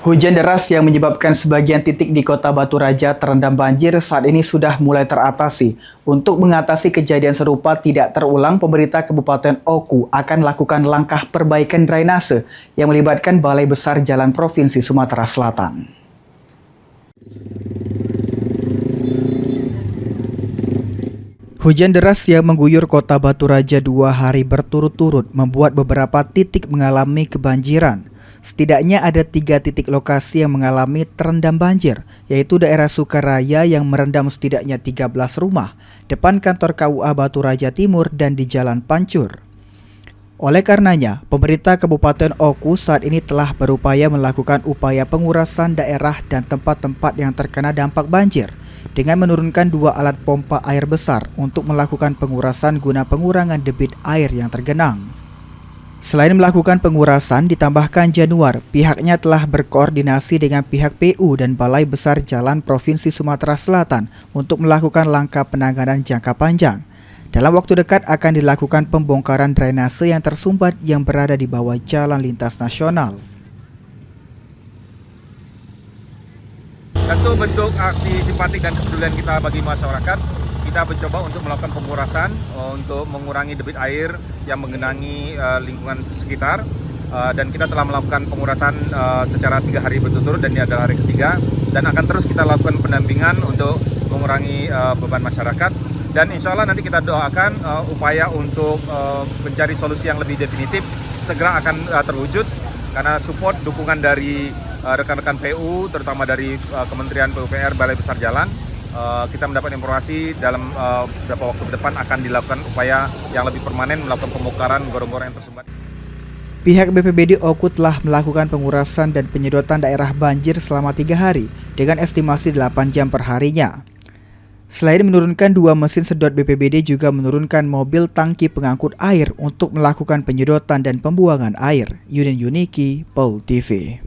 Hujan deras yang menyebabkan sebagian titik di Kota Batu Raja terendam banjir saat ini sudah mulai teratasi. Untuk mengatasi kejadian serupa tidak terulang, pemerintah Kabupaten Oku akan lakukan langkah perbaikan drainase yang melibatkan Balai Besar Jalan Provinsi Sumatera Selatan. Hujan deras yang mengguyur Kota Batu Raja 2 hari berturut-turut membuat beberapa titik mengalami kebanjiran. Setidaknya ada 3 titik lokasi yang mengalami terendam banjir, yaitu daerah Sukaraya yang merendam setidaknya 13 rumah, depan kantor KUA Batu Raja Timur dan di Jalan Pancur. Oleh karenanya, pemerintah Kabupaten Oku saat ini telah berupaya melakukan upaya pengurasan daerah dan tempat-tempat yang terkena dampak banjir, dengan menurunkan 2 alat pompa air besar untuk melakukan pengurasan guna pengurangan debit air yang tergenang. Selain melakukan pengurasan, ditambahkan Januar, pihaknya telah berkoordinasi dengan pihak PU dan Balai Besar Jalan Provinsi Sumatera Selatan untuk melakukan langkah penanganan jangka panjang. Dalam waktu dekat akan dilakukan pembongkaran drainase yang tersumbat yang berada di bawah jalan lintas nasional. Tentu bentuk aksi simpatik dan kepedulian kita bagi masyarakat, kita mencoba untuk melakukan pengurasan untuk mengurangi debit air yang menggenangi lingkungan sekitar, dan kita telah melakukan pengurasan secara 3 hari berturut-turut dan ini adalah hari ketiga, dan akan terus kita lakukan pendampingan untuk mengurangi beban masyarakat, dan insya Allah nanti kita doakan upaya untuk mencari solusi yang lebih definitif segera akan terwujud karena support dukungan dari rekan-rekan PU, terutama dari Kementerian PUPR, Balai Besar Jalan. Kita mendapat informasi dalam beberapa waktu ke depan akan dilakukan upaya yang lebih permanen melakukan pembongkaran gorong-gorong yang tersumbat. Pihak BPBD Oku telah melakukan pengurasan dan penyedotan daerah banjir selama 3 hari dengan estimasi 8 jam per harinya. Selain menurunkan 2 mesin sedot, BPBD juga menurunkan mobil tangki pengangkut air untuk melakukan penyedotan dan pembuangan air. Yudin Yuniki, POL TV.